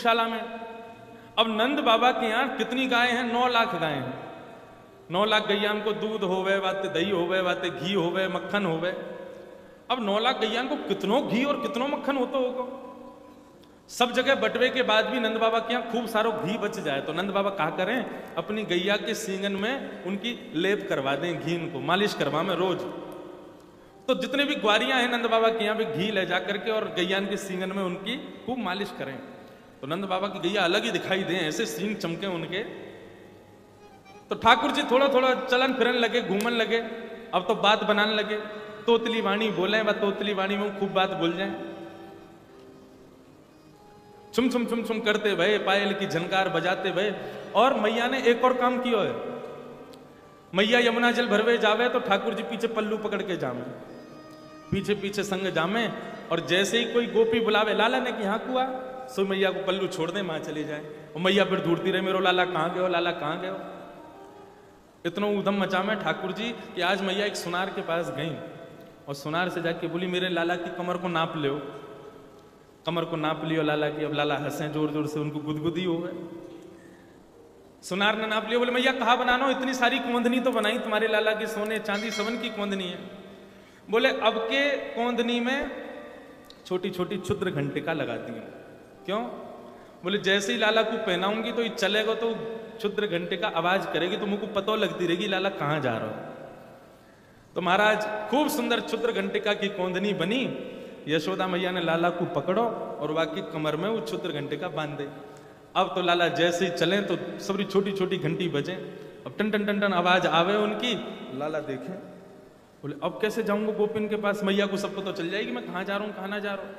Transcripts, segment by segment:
गौशाला में। अब नंद बाबा के यहाँ कितनी गायें हैं? 9 लाख गायें हैं। 9 लाख गैयान को दूध होवे, बाते दही होवे, बाते घी होवे, मक्खन होवे। अब 9 लाख गैयान को कितनों घी और कितनों मक्खन होता होगा। सब जगह बटवे के बाद भी नंद बाबा के यहाँ खूब सारो घी बच जाए तो नंद बाबा क्या करें? अपनी गैया के सींगन में उनकी लेप करवा दें, घी को मालिश करवा में रोज। तो जितने भी ग्वारियां हैं नंद बाबा के यहाँ भी घी ले जा करके और गैयान के सींगन में उनकी खूब मालिश करें तो नंद बाबा की गैया अलग ही दिखाई दें, ऐसे सींग चमके उनके। तो ठाकुर जी थोड़ा थोड़ा चलन फिरन लगे, घूमन लगे। अब तो बात बनाने लगे, तोतली वाणी बोले, व तोतली वाणी में खूब बात बोल जाए। छुम छुम छुम छुम करते भय, पायल की झनकार बजाते भय। और मैया ने एक और काम किया है। मैया यमुना जल भरवे जावे तो ठाकुर जी पीछे पल्लू पकड़ के जामे, पीछे पीछे संग जामे। और जैसे ही कोई गोपी बुलावे लाला ने कि हाँ कुआ, सो मैया को पल्लू छोड़ दे, मां चली जाए। और मैया फिर ढूंढती रहे, मेरो लाला कहाँ गयो, लाला कहाँ गयो। इतना उधम मचा में ठाकुर जी कि आज मैया एक सुनार के पास गई और सुनार से जाके बोली मेरे लाला की कमर को नाप लो। कमर को नाप लियो लाला की। अब लाला हंसे जोर जोर से, उनको गुदगुदी हो गए। सुनार ने नाप लिया, बोले मैया कहाँ बनाना, इतनी सारी कोंदनी तो बनाई तुम्हारे लाला की, सोने चांदी सवन की कोंदनी है। बोले अब के कोंदनी में छोटी छोटी क्षुद्र घंटिका लगाती हूँ। क्यों? बोले जैसे ही लाला को पहनाऊंगी तो ये चलेगा तो क्षुद्र घंटिका आवाज करेगी तो मुझको पता लगती रहेगी लाला कहाँ जा रहा हो। तो महाराज खूब सुंदर क्षुद्र घंटिका की कोंदनी बनी। यशोदा मैया ने लाला को पकड़ो और वाकई कमर में वो क्षुद्र घंटिका बांध दे। अब तो लाला जैसे ही चले तो सबरी छोटी छोटी घंटी बजे। अब टन टन टन टन आवाज आवे उनकी। लाला देखे, बोले अब कैसे जाऊंगा गोपिन के पास, मैया को सबको तो चल जाएगी मैं कहाँ जा रहा हूँ कहाँ ना जा रहा हूँ।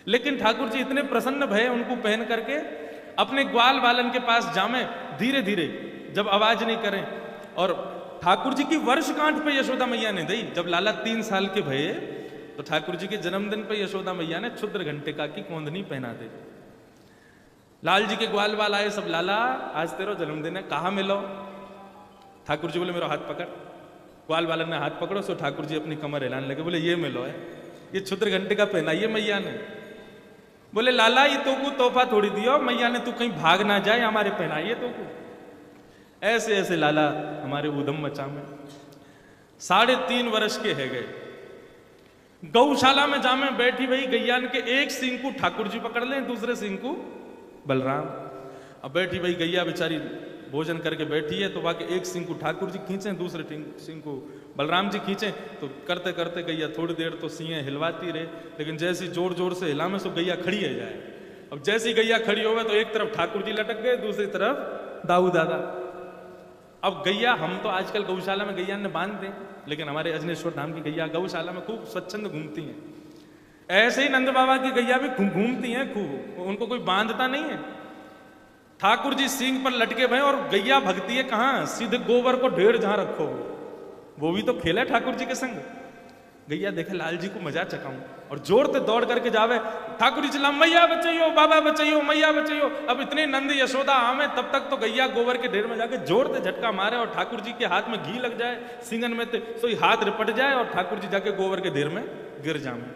लेकिन ठाकुर जी इतने प्रसन्न भय उनको पहन करके अपने ग्वाल बालन के पास जामे धीरे धीरे, जब आवाज नहीं करें। और ठाकुर जी की वर्षगांठ पे यशोदा मैया ने दी। जब लाला 3 साल के भये तो ठाकुर जी के जन्मदिन पे यशोदा मैया ने क्षुद्र घंटिका की कोंदनी पहना दी। लाल जी के ग्वाल बाल आए सब, लाला आज तेरा जन्मदिन है कहाँ मिलो। ठाकुर जी बोले मेरा हाथ पकड़। ग्वाल बालन ने हाथ पकड़ो सो ठाकुर जी अपनी कमर हिलाने लगे। बोले ये मिलो है, ये क्षुद्र घंटिका पहनाइए मैया ने। बोले लाला ये तो को तोहफा थोड़ी दियो, मैया ने तू कहीं भाग ना जाए, हमारे पहनाइए तो को। ऐसे ऐसे लाला हमारे उधम मचा में 3.5 वर्ष के है गए। गौशाला में जामे बैठी वही गैयान के एक सिंह को ठाकुर जी पकड़ लें, दूसरे सिंह को बलराम। अब बैठी वही गैया बेचारी भोजन करके बैठी है तो वाकई एक सिंह को ठाकुर जी खींचे, दूसरे सिंह को बलराम जी खींचे। तो करते करते गैया थोड़ी देर तो सिंह हिलवाती रहे, लेकिन जैसी जोर जोर से हिलामे सो गैया खड़ी है जाए। अब जैसी गैया खड़ी हो गए तो एक तरफ ठाकुर जी लटक गए, दूसरी तरफ दाऊ दादा। अब गैया हम तो आजकल गौशाला में गैया ने बांध दें, लेकिन हमारे अजनेश्वर धाम की गैया गौशाला में खूब स्वच्छंद घूमती हैं। ऐसे ही नंद बाबा की गैया भी घूमती हैं खूब, उनको कोई बांधता नहीं है। ठाकुर जी सींग पर लटके भय और गैया भगती है कहां, सीधे गोबर को ढेर जहां रखो। वो भी तो खेला ठाकुर जी के संग। गैया देखे लाल जी को मजा चकाऊं और जोर से दौड़ करके जावे। ठाकुर जी चिल्ला मैया बचाइयो, बाबा बचाइयो, मैया बचाइयो। अब इतने नंद यशोदा आवे तब तक तो गैया गोबर के ढेर में जाके जोर से झटका मारे और ठाकुर जी के हाथ में घी लग जाए सिंगन में, तो हाथ रिपट जाए और ठाकुर जी जाके गोबर के ढेर में गिर जामे।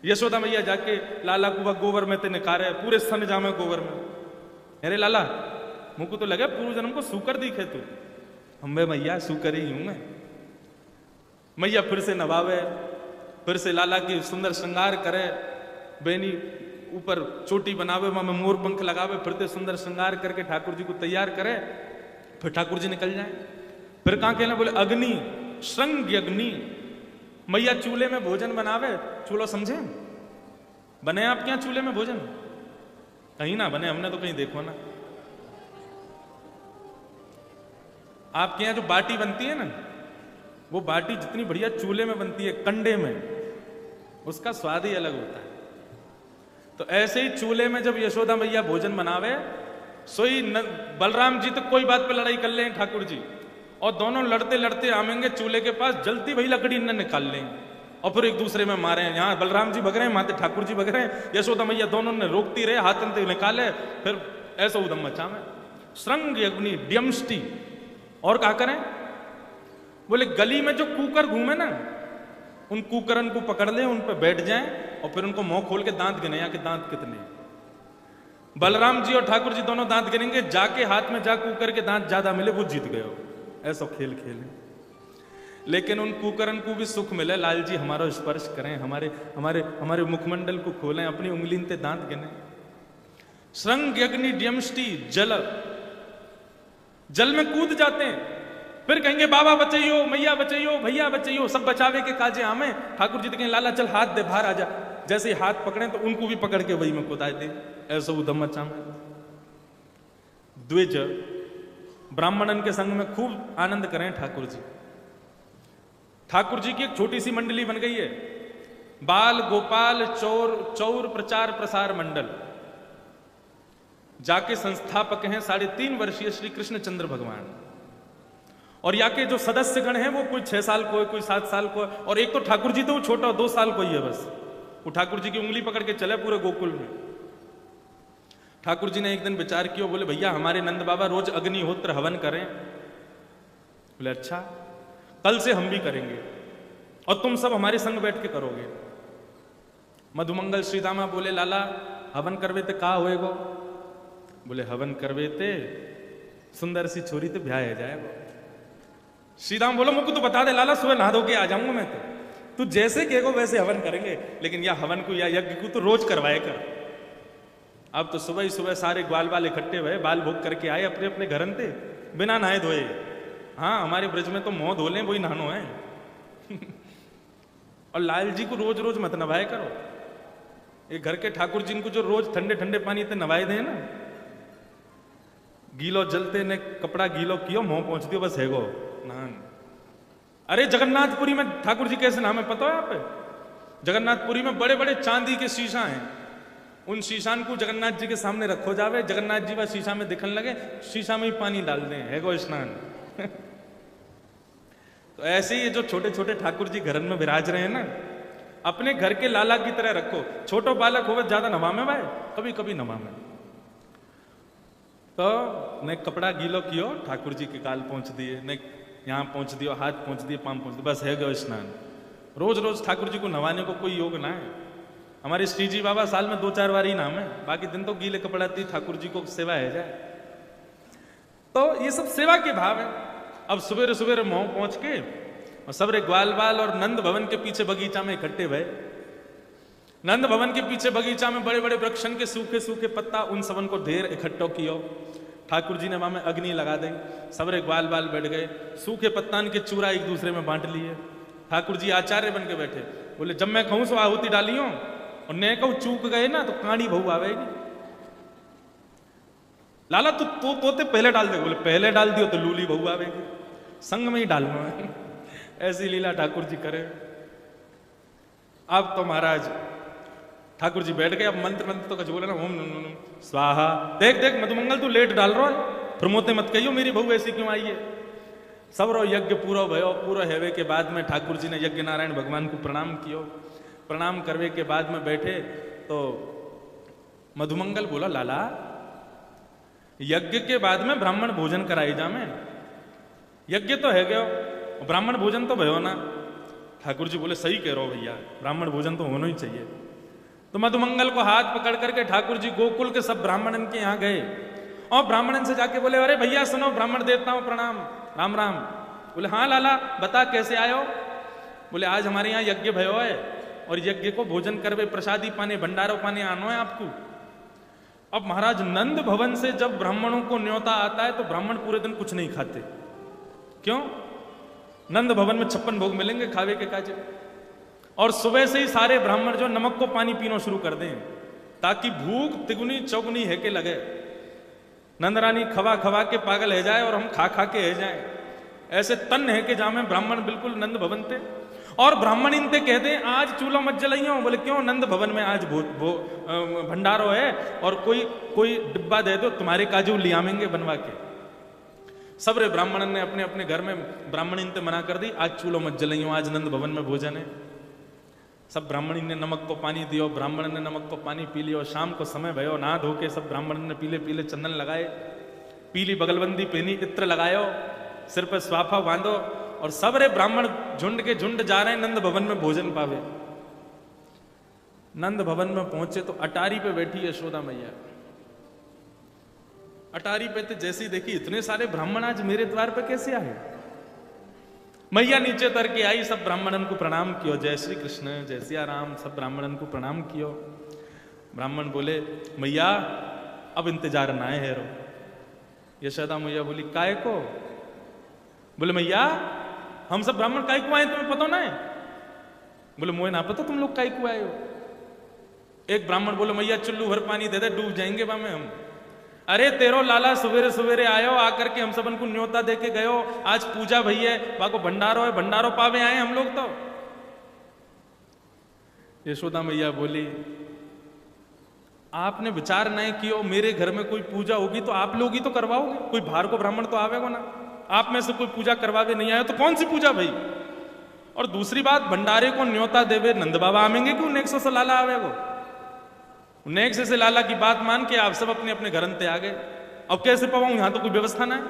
यशोदा मैया जाके लाला को गोबर में ते निकारे, पूरे सन जामे गोबर में। अरे लाला मुझको तो लगे पूर्व जन्म को सूकर दिखे तू। हम मैया सूकर ही हूं मैं। मैया फिर से नवावे, फिर से लाला की सुंदर श्रृंगार करे, बेनी ऊपर चोटी बनावे, वहां में मोर पंख लगावे, फिर से सुंदर श्रृंगार करके ठाकुर जी को तैयार करे। फिर ठाकुर जी निकल जाए। फिर कहां कहना, बोले अग्नि श्रृंग अग्नि। मैया चूल्हे में भोजन बनावे। चूल्हा समझे, बने आपके यहां चूल्हे में भोजन? कहीं ना बने, हमने तो कहीं देखो ना। आपके यहां जो बाटी बनती है ना, वो बाटी जितनी बढ़िया चूल्हे में बनती है कंडे में, उसका स्वाद ही अलग होता है। तो ऐसे ही चूल्हे में जब यशोदा मैया भोजन बनावे, सोई बलराम जी तो कोई बात पे लड़ाई कर लें ठाकुर जी, और दोनों लड़ते लड़ते आवेंगे चूल्हे के पास, जलती वही लकड़ी न निकाल लें और फिर एक दूसरे में मारे। यहाँ बलराम जी भग रहे हैं, माते ठाकुर जी भग रहे हैं, यशोदा मैया दोनों ने रोकती रहे, हाथ अंत निकाले, फिर ऐसा उदम मचा में श्रृंग अग्नि ड्यमष्टि। और क्या करें, बोले गली में जो कुकर घूमे ना, उन कुकरन को पकड़ ले, उन पर बैठ जाएं और फिर उनको मुंह खोल के दांत गिने, यहाँ के दांत कितने। बलराम जी और ठाकुर जी दोनों दांत गिनेंगे, जाके हाथ में जा कूकर के दांत ज्यादा मिले वो जीत गए हो। ऐसा खेल खेले। लेकिन उन कुकरन को भी सुख मिले, लाल जी हमारा स्पर्श करें, हमारे हमारे हमारे मुखमंडल को खोलें, अपनी उंगली ते दांत गिने। श्रृंग अग्नि ड्यमष्टि जल, जल में कूद जाते हैं, फिर कहेंगे बाबा बचाइयो, मैया बचाइयो, भैया बचाइयो, सब बचावे के काजे आमे। ठाकुर जी तो कहें लाला चल हाथ दे बाहर आ जा। जैसे ही हाथ पकड़े तो उनको भी पकड़ के वही में कुदाए दे। ऐसा उदम मचा में। द्विज ब्राह्मणन के संग में खूब आनंद करें ठाकुर जी। ठाकुर जी की एक छोटी सी मंडली बन गई है, बाल गोपाल चौर प्रचार प्रसार मंडल। जाके संस्थापक हैं 3.5 वर्षीय श्री कृष्ण चंद्र भगवान, और यहाँ के जो सदस्य गण हैं वो कोई 6 साल को है, कोई 7 साल को है, और एक तो ठाकुर जी तो छोटा 2 साल को ही है बस। वो ठाकुर जी की उंगली पकड़ के चले पूरे गोकुल में। ठाकुर जी ने एक दिन विचार किया, बोले भैया हमारे नंद बाबा रोज अग्निहोत्र हवन करें। बोले अच्छा, कल से हम भी करेंगे और तुम सब हमारे संग बैठ के करोगे। मधुमंगल श्रीदामा बोले लाला हवन करवे ते का होएगो? बोले हवन करवे ते सुंदर सी छोरी तो ब्याह जाएगा। श्रीदाम बोलो मुझको तो बता दे लाला, सुबह नहा धो के आ जाऊंगा मैं, तो तू जैसे कहेगो वैसे हवन करेंगे, लेकिन या हवन को या यज्ञ को तो रोज करवाए कर। अब तो सुबह ही सुबह सारे ग्वाल बाल इकट्ठे हुए, बाल भोग करके आए अपने अपने घरन थे बिना नहाए धोए। हाँ हमारे ब्रज में तो मुंह धो लें वही नहानो है। और लाल जी को रोज रोज मत नवाए करो। ये घर के ठाकुर जी को जो रोज ठंडे ठंडे पानी से नवाए दे ना, गीलो जलते ने कपड़ा गीलो कियो मुंह पहुंच दियो बस है गो नहान। अरे जगन्नाथपुरी में ठाकुर जी कैसे नाम है पता है आप? जगन्नाथपुरी में बड़े बड़े चांदी के शीशा हैं, उन शीशान को जगन्नाथ जी के सामने रखो जावे, जगन्नाथ जी वह शीशा में दिखने लगे, शीशा में ही पानी डाल दें, है गो स्नान। तो ऐसे ही जो छोटे छोटे ठाकुर जी घर में विराज रहे हैं ना, अपने घर के लाला की तरह रखो। छोटो बालक हो ज्यादा नवा में भाई, कभी कभी नवा में। तो न कपड़ा गीलो कियो, ठाकुर जी के काल पहुंच दिए, न यहाँ पहुंच दियो, हाथ पहुंच दिए, पाम पहुंच दिए, बस है गयो स्नान। रोज रोज ठाकुर जी को नवाने को कोई योग ना है। हमारे श्री जी बाबा साल में 2-4 बार ही नाम है, बाकी दिन तो गीले कपड़ा दी ठाकुर जी को सेवा है जाए। तो ये सब सेवा के भाव है। अब सवेरे सवेरे मोह पहुंच के और सबरे ग्वाल बाल और नंद भवन के पीछे बगीचा में इकट्ठे हुए। नंद भवन के पीछे बगीचा में बड़े बड़े वृक्षन के सूखे सूखे पत्ता, उन सबन को ढेर इकट्ठो कियो। ठाकुर जी ने वहां में अग्नि लगा दी, सबरे ग्वाल बाल बैठ गए, सूखे पत्तान के चूरा एक दूसरे में बांट लिए। ठाकुर जी आचार्य बन के बैठे, बोले जब मैं कहूं सो आहुति डालियो, और ने कहूं चूक गए ना तो काणी बहू आवेगी। लाला तू तोते पहले डाल दे। बोले पहले डाल दियो तो लूली बहू आवेगी, संग में ही डालना है। ऐसी लीला ठाकुर जी करे। अब तो महाराज ठाकुर जी बैठ गए। अब मंत्र मंत्र तो कुछ बोले ना, ओम नम स्वाहा। देख देख मधुमंगल तू लेट डाल रहा है, प्रमोते मत कहियो मेरी बहू ऐसी क्यों आई है। सब रो यज्ञ पूरा भयो, पूरा हेवे के बाद में ठाकुर जी ने यज्ञ नारायण भगवान को प्रणाम कियो। प्रणाम करवे के बाद में बैठे तो मधुमंगल बोला लाला यज्ञ के बाद में ब्राह्मण भोजन कराई जा में, यज्ञ तो है गयो, ब्राह्मण भोजन तो भयो ना। ठाकुर जी बोले सही कह रहे हो भैया, ब्राह्मण भोजन तो होना ही चाहिए। तो मधुमंगल को हाथ पकड़ करके ठाकुर जी गोकुल के सब ब्राह्मणन के यहाँ गए और ब्राह्मणन से जाके बोले अरे भैया सुनो, ब्राह्मण देवता हूं प्रणाम, राम राम। बोले हाँ लाला बता कैसे आयो। बोले आज हमारे यहाँ यज्ञ भयो है और यज्ञ को भोजन करवे, प्रसादी पाने, भंडारो पाने आनो है आपको। अब महाराज नंद भवन से जब ब्राह्मणों को न्योता आता है तो ब्राह्मण पूरे दिन कुछ नहीं खाते। क्यों? नंद भवन में 56 भोग मिलेंगे खावे के काजे। और सुबह से ही सारे ब्राह्मण जो नमक को पानी पीना शुरू कर दें ताकि भूख तिगुनी चौगुनी है के लगे। नंदरानी खवा खवा के पागल है जाए और हम खा खा के है जाए, ऐसे तन है के जामे ब्राह्मण बिल्कुल नंद भवन थे। और ब्राह्मण इनते कहते हैं आज चूल्हा मत जलाइयो। बोले क्यों? नंद भवन में आज भंडारो है और कोई डिब्बा दे दो, तुम्हारे काजू लियामेंगे बनवा के। सबरे ब्राह्मणन ने अपने अपने घर में ब्राह्मण इनते मना कर दी, आज चूल्हा मत जलाइयो, आज नंद भवन में भोजन है। सब ब्राह्मणी ने नमक को पानी दियो, ब्राह्मण ने नमक को पानी पी लियो। शाम को समय भयो, नहा धो के सब ब्राह्मण ने पीले पीले चंदन लगाए, पीली बगलबंदी पहनी, इत्र लगायो, सिर पर स्वाफा बांधो और सबरे ब्राह्मण झुंड के झुंड जा रहे हैं नंद भवन में भोजन पावे। नंद भवन में पहुंचे तो अटारी पे बैठी यशोदा मैया। अटारी पे थे, जैसे ही देखी इतने सारे ब्राह्मण आज मेरे द्वार पे कैसे आए। मैया नीचे उतर के आई, सब ब्राह्मणन को प्रणाम कियो, जय श्री कृष्ण जय सिया राम, सब ब्राह्मणन को प्रणाम कियो। ब्राह्मण बोले मैया अब इंतजार ना है रो। यशोदा मैया बोली काय को? बोले मैया हम सब ब्राह्मण काय को आए तुम्हें पता ना है? बोले मुझे ना पता तुम लोग काय को आए हो। एक ब्राह्मण बोले मैया चुल्लू भर पानी दे दे, डूब जाएंगे बामे हम। अरे तेरो लाला सवेरे सवेरे आयो, आकर के हम सबन को न्योता दे के गयो, आज पूजा भई है, बाको भंडारो है, भंडारो पावे आए हम लोग। तो यशोदा मैया बोली आपने विचार नहीं कियो, मेरे घर में कोई पूजा होगी तो आप लोग ही तो करवाओगे, कोई बाहर को ब्राह्मण तो आवेगो ना। आप में से कोई पूजा करवावे नहीं आयो तो कौन सी पूजा भाई। और दूसरी बात, भंडारे को न्योता देवे नंद बाबा आवेंगे क्यों, नेक्सो से लाला आवेगो। नेक्स्ट से लाला की बात मान के आप सब अपने अपने घर अंते आ गए। अब कैसे पवाऊं, यहां तो कोई व्यवस्था ना है।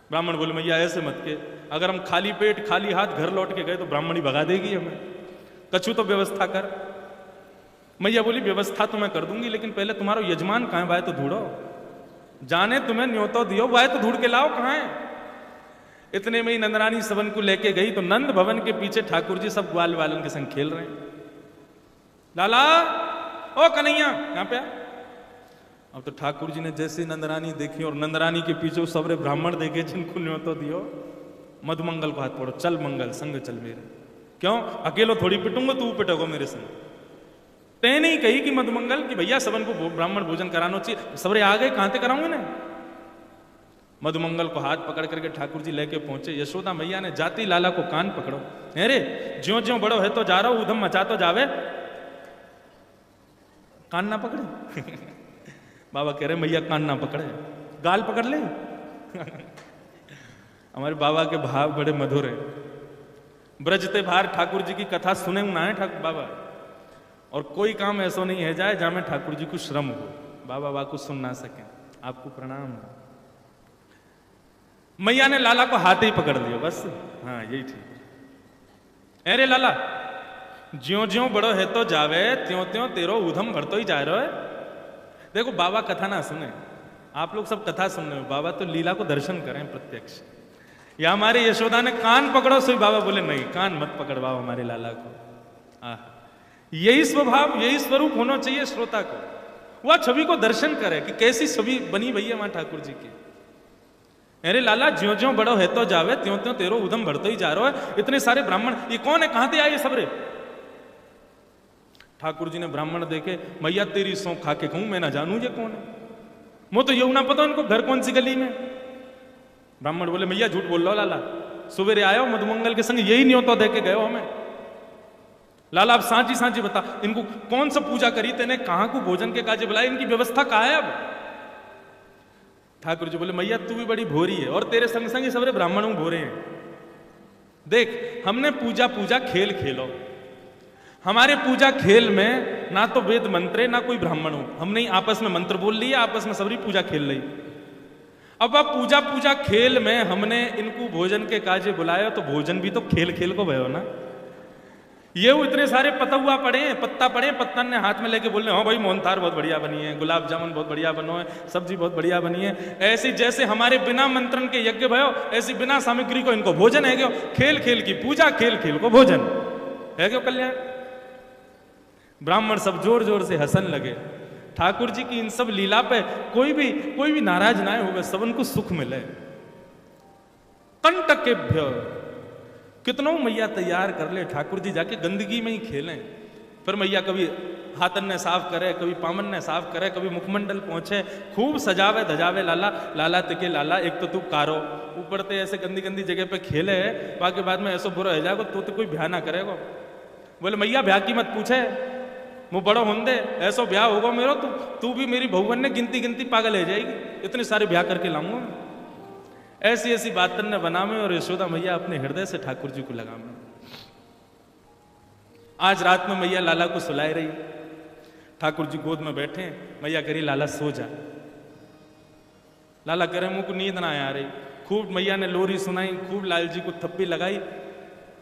ब्राह्मण बोले मैया ऐसे मत के, अगर हम खाली पेट खाली हाथ घर लौट के गए तो ब्राह्मणी भगा देगी हमें, कछु तो व्यवस्था कर। मैया बोली व्यवस्था तो मैं कर दूंगी, लेकिन पहले तुम्हारा यजमान कहां है, वाय तो ढूंढो, जाने तुम्हें न्योतो दियो, वाय तो ढूंढ के लाओ कहां है। इतने में ही नंदरानी सबन को लेके गई तो नंद भवन के पीछे ठाकुर जी सब ग्वाल वालन के संग खेल रहे हैं। लाला ओ कन्हैया यहाँ पे आ। अब तो ठाकुर जी ने जैसे नंदरानी देखी और नंदरानी के पीछे सबरे ब्राह्मण देखे जिनको न्योतो दियो, मधुमंगल को हाथ पड़ो, चल मंगल संग चल मेरे। क्यों अकेलो थोड़ी पिटूंगा, तू पिटोगो मेरे संग। ते नहीं कही कि मधुमंगल कि भैया सबन को ब्राह्मण भोजन कराना चाहिए, सबरे आ गए कहां से कराऊंगे ना। मधुमंगल को हाथ पकड़ करके ठाकुर जी लेके पहुंचे। यशोदा मैया ने जाती लाला को कान पकड़ो, अरे ज्यो ज्यो बड़ो है तो जा रहा हूं, उधम मचा तो जावे, कान ना पकड़े। बाबा कह रहे मैया कान ना पकड़े, गाल पकड़ ले। हमारे बाबा के भाव बड़े मधुर हैं। ब्रजते भार ठाकुर जी की कथा सुने ना है ठाकुर बाबा, और कोई काम ऐसा नहीं है जाए जहां में ठाकुर जी को श्रम हो, बाबा बा को सुन ना सके। आपको प्रणाम। मैया ने लाला को हाथ ही पकड़ लिया बस, हाँ यही ठीक। अरे लाला ज्यो ज्यो बड़ो है तो जावे, त्यों त्यों तेरो उधम बढ़तो ही जा रहा है। देखो बाबा कथा ना सुने, आप लोग सब कथा सुन रहे हो, बाबा तो लीला को दर्शन करें प्रत्यक्ष। या हमारे यशोदा ने कान पकड़ो, सो बाबा बोले नहीं कान मत पकड़वाओ हमारे लाला को। यही स्वभाव यही स्वरूप होना चाहिए श्रोता को, वह छवि को दर्शन करे कि कैसी छवि बनी भई है वहां ठाकुर जी की। अरे लाला ज्यो ज्यो बड़ो है तो जावे, त्यों त्यों तेरो उधम बढ़तो ही जा रहा है। इतने सारे ब्राह्मण, ये कौन है, कहां से आए सबरे। ठाकुर जी ने ब्राह्मण देखे, मैया तेरी सौंफ खा के कहूं मैं ना जानू ये कौन है, मुझे तो ये ना पता उनको घर कौन सी गली में। ब्राह्मण बोले मैया झूठ बोल लो लाला, सवेरे आयो मधुमंगल के संग यही न्योता दे के गयो हमें। लाला अब सांची सांची बता, इनको कौन सा पूजा करी तेने, कहां को भोजन के काजे बुलाए, इनकी व्यवस्था कहां है अब। ठाकुर जी बोले मैया तू भी बड़ी भोरी है, और तेरे संग संग सबरे ब्राह्मणों भोरे हैं। देख हमने पूजा पूजा खेल खेलो, हमारे पूजा खेल में ना तो वेद मंत्रे ना कोई ब्राह्मण हो, हमने ही आपस में मंत्र बोल लिए, आपस में सबरी पूजा खेल ली। अब पूजा पूजा खेल में हमने इनको भोजन के काजे बुलाया, तो भोजन भी तो खेल खेल को भयो ना। ये वो इतने सारे पतुआ पड़े हैं, पत्ता पड़े, पत्ता ने हाथ में लेके बोल रहे हाँ भाई मोहनथार बहुत बढ़िया बनी है, गुलाब जामुन बहुत बढ़िया बनो है, सब्जी बहुत बढ़िया बनी है। ऐसी जैसे हमारे बिना मंत्रण के यज्ञ भयो, ऐसी बिना सामग्री को इनको भोजन है क्यों, खेल खेल की पूजा, खेल खेल को भोजन है क्यों कल्याण। ब्राह्मण सब जोर जोर से हंसन लगे। ठाकुर जी की इन सब लीला पे कोई भी नाराज ना हो, सबन को सुख मिले। कंटकेभ्य कितनों मैया तैयार कर ले, ठाकुर जी जाके गंदगी में ही खेलें। फिर मैया कभी हाथन ने साफ करे, कभी पामन ने साफ करे, कभी मुखमंडल पहुंचे, खूब सजावे धजावे लाला। लाला तिके लाला, एक तो तू कारो ऊपर ते ऐसे गंदी गंदी जगह पे खेले, बाकी बाद में ऐसा बुरा हो जाएगा तो कोई ब्याह ना करेगा। बोले मैया ब्याह की मत पूछे, वो बड़ो होंदे ऐसा ब्याह होगा मेरा, तू भी मेरी बहुवन ने गिनती गिनती पागल हो जाएगी, इतने सारे ब्याह करके लाऊंगा। ऐसी ऐसी बातन ने बनावे, और यशोदा मैया अपने हृदय से ठाकुर जी को लगावे। आज रात में मैया लाला को सुलाई रही, ठाकुर जी गोद में बैठे, मैया कह रही लाला सो जा। लाला कह रहे मुझको नींद ना आ रही। खूब मैया ने लोरी सुनाई, खूब लाल जी को थप्पी लगाई।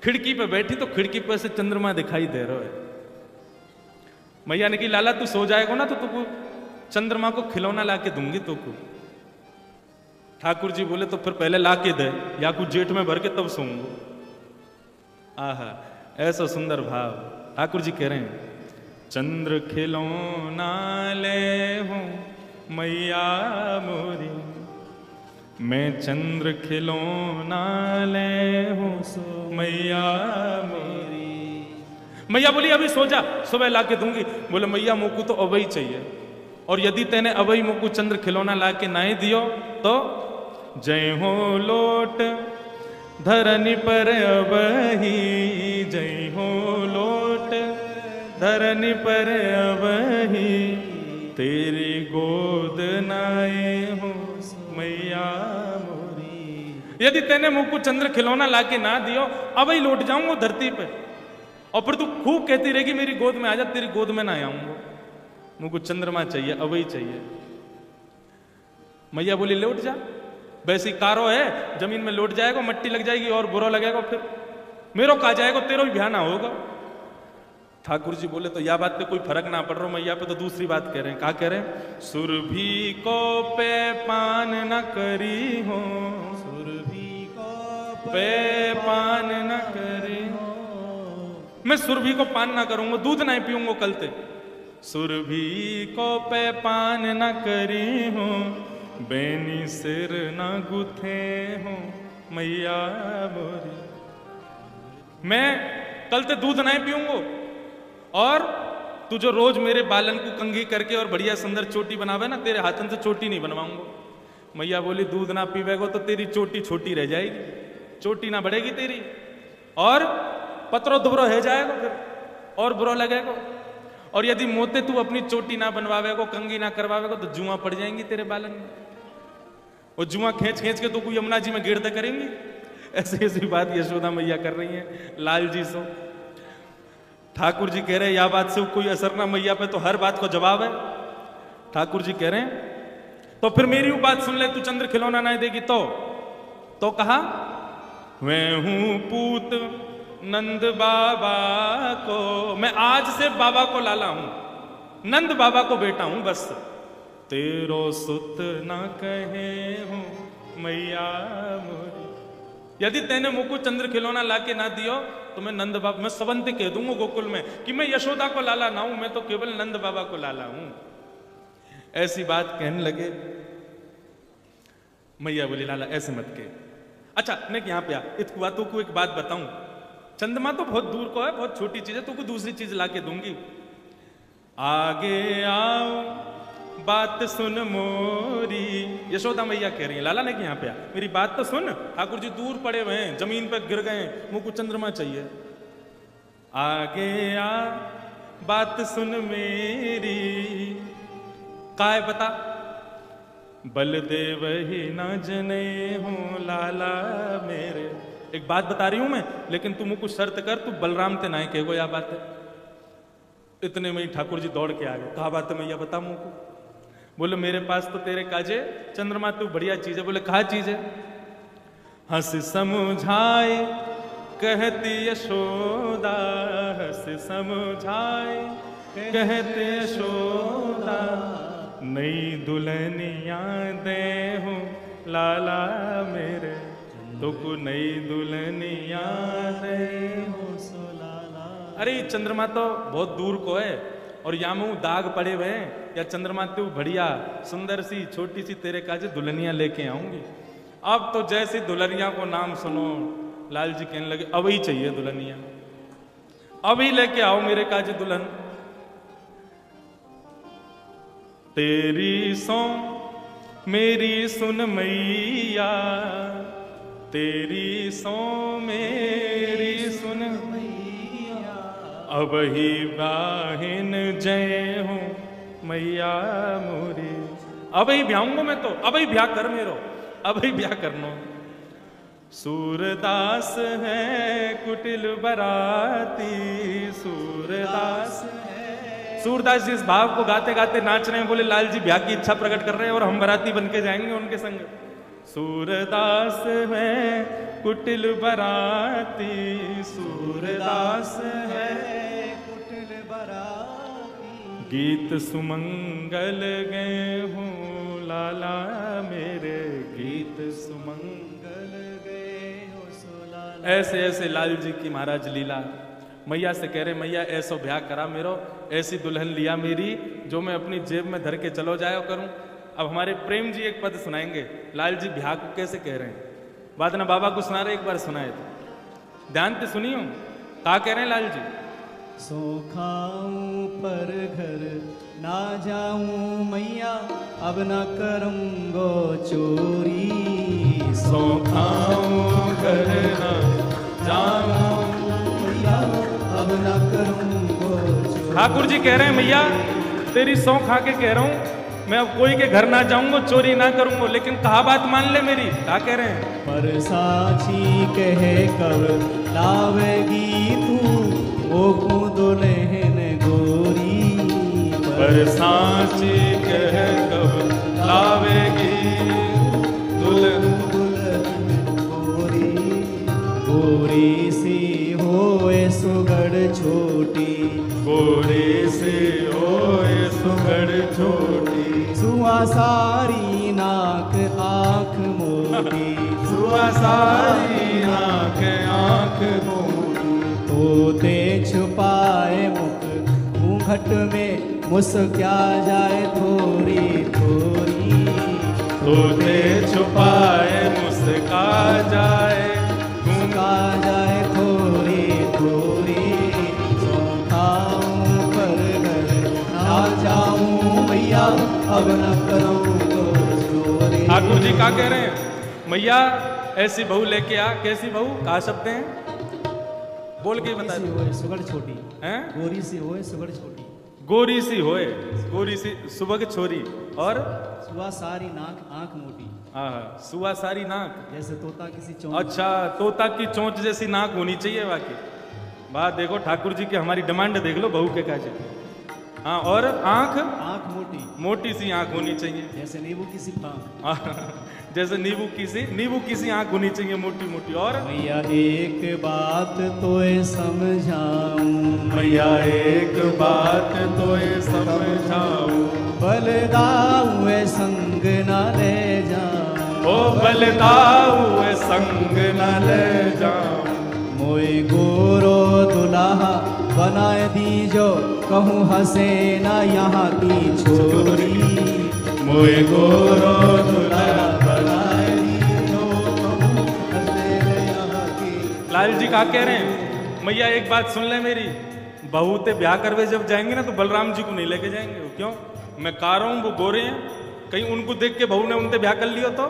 खिड़की पे बैठी तो खिड़की पे से चंद्रमा दिखाई दे रहा है। मैया ने कही लाला तू सो जाएगा ना तो तुमको चंद्रमा को खिलौना ला के दूंगी तुमको। ठाकुर जी बोले तो फिर पहले ला के दे, या कुछ जेठ में भर के तब सोऊंगा। आहा, ऐसा सुंदर भाव। ठाकुर जी कह रहे हैं, चंद्र खिलौना ले हूं मैया मोरी, मैं चंद्र खिलौना ले हूं मैया मोरी। मैया बोली अभी सो जा, सुबह ला के दूंगी। बोले मैया मोकू तो अवई चाहिए, और यदि तेने अवई मोकू चंद्र खिलौना ला के नहीं दियो तो जय हो लोट धरनी पर अवही, जय हो लोट धरनी पर अवही, तेरी गोद नाए हो मैया मोरी। यदि तेने मुझको चंद्र खिलौना लाके ना दियो, अब ही लौट जाऊंगा धरती पे, और फिर तू खूब कहती रहेगी मेरी गोद में आ जा, तेरी गोद में ना आऊंगा। मुझको चंद्रमा चाहिए, अब ही चाहिए। मैया बोली लौट जा, वैसी कारो है जमीन में लौट जाएगा, मट्टी लग जाएगी और बुरा लगेगा, फिर मेरो कहा जाएगा, तेरा भी ध्यान होगा। ठाकुर जी बोले तो यह बात पे कोई फर्क ना पड़ रहा मैया पे, तो दूसरी बात कह रहे हैं। क्या कह रहे हैं? सुरभि को पे पान न करी हो, सुरभि को पे पान न करी हो, मैं सुरभि को पान ना करूंगा, दूध नहीं पीऊंगा कल ते। सुरभि को पे पान न करी हो, बेनी सिर न गुथे हो मैया मोरी, मैं कल ते दूध नहीं पीऊंगा, और तू जो रोज मेरे बालन को कंघी करके और बढ़िया सुंदर चोटी बनावे ना, तेरे हाथन से चोटी नहीं बनवाऊंगा। मैया बोली दूध ना पीवेगो तो तेरी चोटी छोटी रह जाएगी, चोटी ना बढ़ेगी तेरी, और पत्रो दुबरो हो जाएगा फिर, और बुरा लगेगा। और यदि मोते तू अपनी चोटी ना बनवावेगो, कंघी ना करवावेगो, तो जुआ पड़ जाएंगी तेरे बालन में, और जुआ खींच खींच के तो कोई यमुना जी में गिरते करेंगी। ऐसी ऐसी बात यशोदा मैया कर रही है लाल जी से। ठाकुर जी कह रहे हैं यह बात से कोई असर ना मैया पे, तो हर बात को जवाब है। ठाकुर जी कह रहे हैं तो फिर मेरी बात सुन ले, तू चंद्र खिलौना नहीं देगी तो कहा मैं हूं पूत नंद बाबा को, मैं आज से बाबा को लाला हूं, नंद बाबा को बेटा हूं, बस तेरो सुत ना कहे हूं मैया मोरी। यदि तेने मुझको चंद्र खिलौना लाके ना दियो तो मैं नंद बाबा, मैं सवंती कह दूंगा गोकुल में कि मैं यशोदा को लाला ना हूं, मैं तो केवल नंद बाबा को लाला हूं। ऐसी बात कहने लगे। मैया बोली लाला ऐसे मत के। अच्छा मैं यहां पे इतनी बातों को एक बात बताऊं, चंद्रमा तो बहुत दूर को है, बहुत छोटी चीज है, तुमको दूसरी चीज लाके दूंगी। आगे आओ बात सुन मोरी, यशोदा मैया कह रही है लाला ने कि यहाँ पे मेरी बात तो सुन। ठाकुर जी दूर पड़े हुए हैं, जमीन पर गिर गए, मुझको चंद्रमा चाहिए। आगे आ बात सुन मेरी, काय बता बलदेव ही न जने हूं लाला मेरे। एक बात बता रही हूं मैं, लेकिन तू मुझको शर्त कर, तू बलराम ते ना कहो या बात है। इतने में ही ठाकुर जी दौड़ के आ गए। कहा बात है मैया बता मुझको। बोले मेरे पास तो तेरे काजे चंद्रमा तू बढ़िया चीज है। बोले कहा चीज है? हंस समझाए कहती यशोदा, हंस समझाए कहते यशोदा, नई दुल्हनिया दे हूं लाला मेरे, तो को नई दुल्हनिया दे हूं सो लाला। अरे चंद्रमा तो बहुत दूर को है, और यहाँ में दाग पड़े हुए हैं, या चंद्रमा तू बढ़िया सुंदर सी छोटी सी तेरे काजे दुल्हनियां लेके आऊंगी। अब तो जैसी दुल्हनिया को नाम सुनो लाल जी कहने लगे अब ही चाहिए दुल्हनिया, अब ही लेके आओ मेरे काजे दुल्हन। तेरी सो मेरी सुन मैया, तेरी सो मेरी सुन मैया, अब ही बाहिन जय हूं मैया मोरी। अब ही ब्याहूंगा मैं तो, अब ही ब्याह कर मेरो, अब ही ब्याह करनो। सूरदास है कुटिल बराती, सूरदास है। सूरदास जी इस भाव को गाते गाते नाच रहे हैं। बोले लाल जी ब्याह की इच्छा प्रकट कर रहे हैं और हम बराती बन के जाएंगे उनके संग। सूरदास है कुटिल बराती, सूरदास है कुटिल बराती, गीत सुमंगल गए हूँ लाला मेरे, गीत सुमंगल गए हो सुलाला। ऐसे ऐसे लाल जी की महाराज लीला। मैया से कह रहे मैया ऐसो ब्याह करा मेरो, ऐसी दुल्हन लिया मेरी जो मैं अपनी जेब में धर के चलो जाया करूं। अब हमारे प्रेम जी एक पद सुनाएंगे, लाल जी ब्याह को कैसे कह रहे हैं। बाद में बाबा को सुना रहे, एक बार सुनाए थे, ध्यान से सुनियो क्या कह रहे हैं लाल जी। सो खाऊं पर घर ना जाऊं मैया, अब न करूंगो चोरी। सो खाऊं घर ना जाऊं मैया, अब न करूंगो चोरी। ठाकुर जी कह रहे हैं मैया तेरी सौ खा के कह रहा हूं, मैं अब कोई के घर ना जाऊंगा, चोरी ना करूंगा, लेकिन कहा बात मान ले मेरी। क्या कह रहे हैं। पर साची कहे कब लावेगी तू ओ दुल्हन गोरी। पर साची कह कब लावेगी दुल्हन गोरी। गोरी सी होए सुगड़ छोटी, गोरी से होए सुगड़ छोटी। सुआ सारी नाक आँख मोटी, सुआ सारी नाक आँख मोटी। तोते छुपाए मुख घूंघट में मुस्क्या जाए थोड़ी थोड़ी। तोते छुपाए मुस्का जाए मुस्का जाए थोड़ी थोड़ी। सो खाऊं पर घर ना जाऊं मैया, अब न करूं चोरी। ठाकुर जी क्या कह रहे हैं। मैया ऐसी बहू लेके आ। कैसी बहू, कहा शब्द हैं, बोल के बता दो। होए सुगड़ छोटी हैं। गोरी सी होए सुगड़ छोटी। गोरी सी होए, गोरी सी सुबह छोरी। और सुआ सारी नाक आँख मोटी, हाँ सुआ सारी नाक। जैसे तोता किसी चौंच। अच्छा, तोता की चोंच जैसी नाक होनी चाहिए वाकई। बात देखो ठाकुर जी की, हमारी डिमांड देख लो बहू के काजे। हाँ, और आंख, आँख मोटी, मोटी सी आंख होनी चाहिए, जैसे नींबू की सिर्फ आँख। जैसे नींबू की सी आंख होनी चाहिए, मोटी मोटी। और मैया एक बात तोए समझाऊं, मैया एक बात तोए समझाऊं, बलदाऊं संग न ले जाऊं। ओ बलदाऊं संग न ले जाऊं। मोए गोरो दुल्हा बनाए दीजो, कहूँ हंसे न यहाँ की छोरी। मोए गोरो दुल्हा बनाए दीजो, कहूँ हंसे न यहाँ की। लाल जी क्या कह रहे हैं। मैया एक बात सुन ले मेरी, बहू ते ब्याह करवे जब जाएंगे ना तो बलराम जी को नहीं लेके जाएंगे। वो क्यों, मैं कह रहा हूँ वो गोरे हैं, कहीं उनको देख के बहू ने उनसे ब्याह कर लियो तो।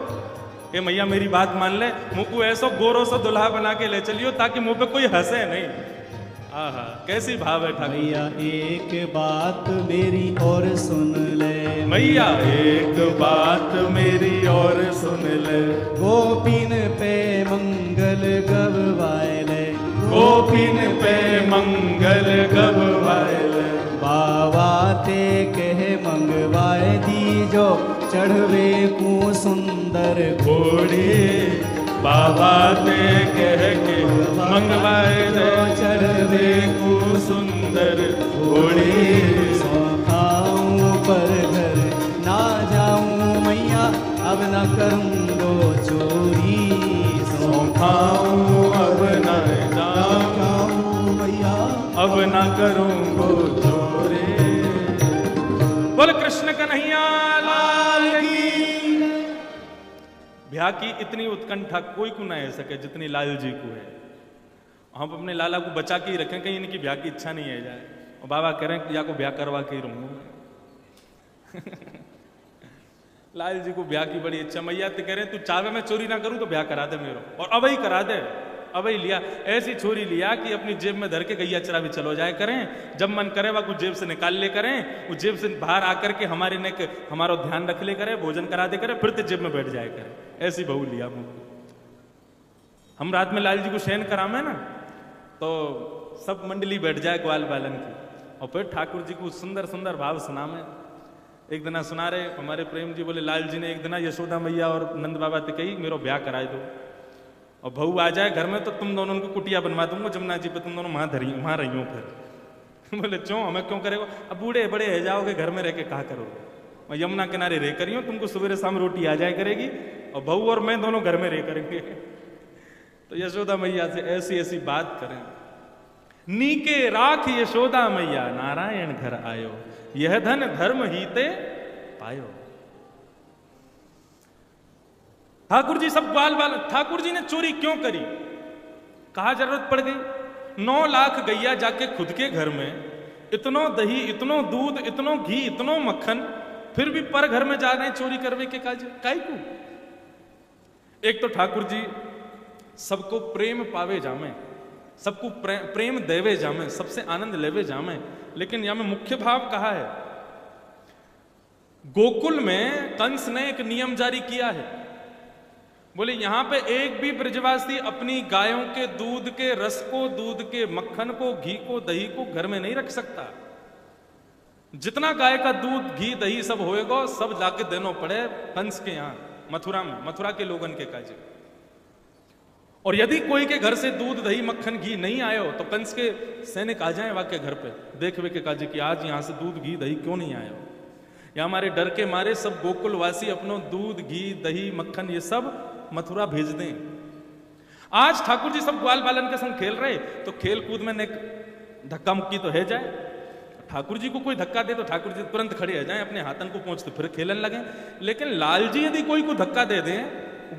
ये मैया मेरी बात मान ले, मुँह को ऐसा गोरो सा दुल्हा बना के ले चलियो ताकि मुंह पे कोई हंसे नहीं। आहा, कैसी भाव है ठाकुर। मैया एक बात मेरी और सुन ले, मैया एक बात मेरी और सुन ले। गोपिन पे मंगल गवाए ले, गोपिन पे मंगल गवाए ले। बाबा ते कहे मंगवाए दीजो, चढ़वे को सुंदर घोड़े। बाबा ते कह के मंगवाए दे, चढ़वे को सुंदर घोड़े। सो खाऊं पर घर ना जाऊं मैया, अब न करूंगो चोरी। सो खाऊं अब न जाऊं मैया, अब न करूंगो चोरी। बोल कृष्ण कन्हैया लाल की। ब्याह की इतनी उत्कंठा कोई को ना है सके जितनी लाल जी को है। हम अपने लाला को बचा के ही रखें, कहीं इनकी ब्याह की इच्छा नहीं है जाए। और बाबा कह रहे हैं कि या को ब्याह करवा के ही रहूंगा। लाल जी को ब्याह की बड़ी इच्छा। मैया तो कह रहे तू चावे मैं चोरी ना करूं तो ब्याह करा दे मेरो, और अब ही करा दे। अब ही लिया, ऐसी छोरी लिया कि अपनी जेब में धर के गैया चरा भी चलो जाए करें, जब मन करे वह कुछ जेब से निकाल ले करें, वो जेब से बाहर आकर के हमारे ने हमारा ध्यान रख ले करे, भोजन करा दे करे, फिर तो जेब में बैठ जाए करे। ऐसी बहू लिया हम। रात में लाल जी को शयन करामे ना तो सब मंडली बैठ जाए ग्वाल बालन की, और फिर ठाकुर जी को सुंदर सुंदर भाव सुना में। एक दिना सुना रहे हमारे प्रेम जी, बोले लाल जी ने एक दिना यशोदा मैया और नंद बाबा से कही मेरो ब्याह कराए दो, और बहू आ जाए घर में तो तुम दोनों को कुटिया बनवा दूंगा जमुना जी पे, तुम दोनों वहां रही हो। फिर बोले क्यों, हमें क्यों करेगा, अब बूढ़े बड़े है जाओगे घर में रह के कहा करोगे। मैं यमुना किनारे रह करी हूं, तुमको सवेरे शाम रोटी आ जाया करेगी और बहू और मैं दोनों घर में रह करेंगे। तो यशोदा मैया से ऐसी ऐसी बात करें। नीके राख यशोदा मैया नारायण घर आयो, यह धन धर्म हीते पायो। ठाकुर जी सब बाल बाल, ठाकुर जी ने चोरी क्यों करी, कहा जरूरत पड़ गई। 9 लाख गैया जाके खुद के घर में, इतनो दही, इतनो दूध, इतनो घी, इतनो मक्खन, फिर भी पर घर में जा रहे हैं चोरी करवे के काज काई को। एक तो ठाकुर जी सबको प्रेम पावे जामे, सबको प्रेम देवे जामे, सबसे आनंद लेवे जामे, लेकिन यहां में मुख्य भाव कहा है। गोकुल में कंस ने एक नियम जारी किया है, बोले यहां पे एक भी ब्रजवासी अपनी गायों के दूध के रस को, दूध के मक्खन को, घी को, दही को घर में नहीं रख सकता। जितना गाय का दूध, घी, दही सब होएगा सब जाके देना पड़े कंस के यहां, मथुरा में, मथुरा के लोगन के काजे। और यदि कोई के घर से दूध, दही, मक्खन, घी नहीं आयो तो कंस के सैनिक आ जाए वाके घर पे देखवे के काजे कि आज यहां से दूध, घी, दही क्यों नहीं आयो। या हमारे डर के मारे सब गोकुलवासी अपनो दूध, घी, दही, मक्खन ये सब मथुरा भेज दें। आज ठाकुर जी सब ग्वाल बालन के संग खेल रहे, तो खेल कूद में धक्का मुक्की तो है जाए। ठाकुर जी को कोई धक्का दे तो ठाकुर जी तुरंत खड़े हो जाए, अपने हाथन को पहुंचते फिर खेलन लगे। लेकिन लाल जी यदि कोई को धक्का दे दें,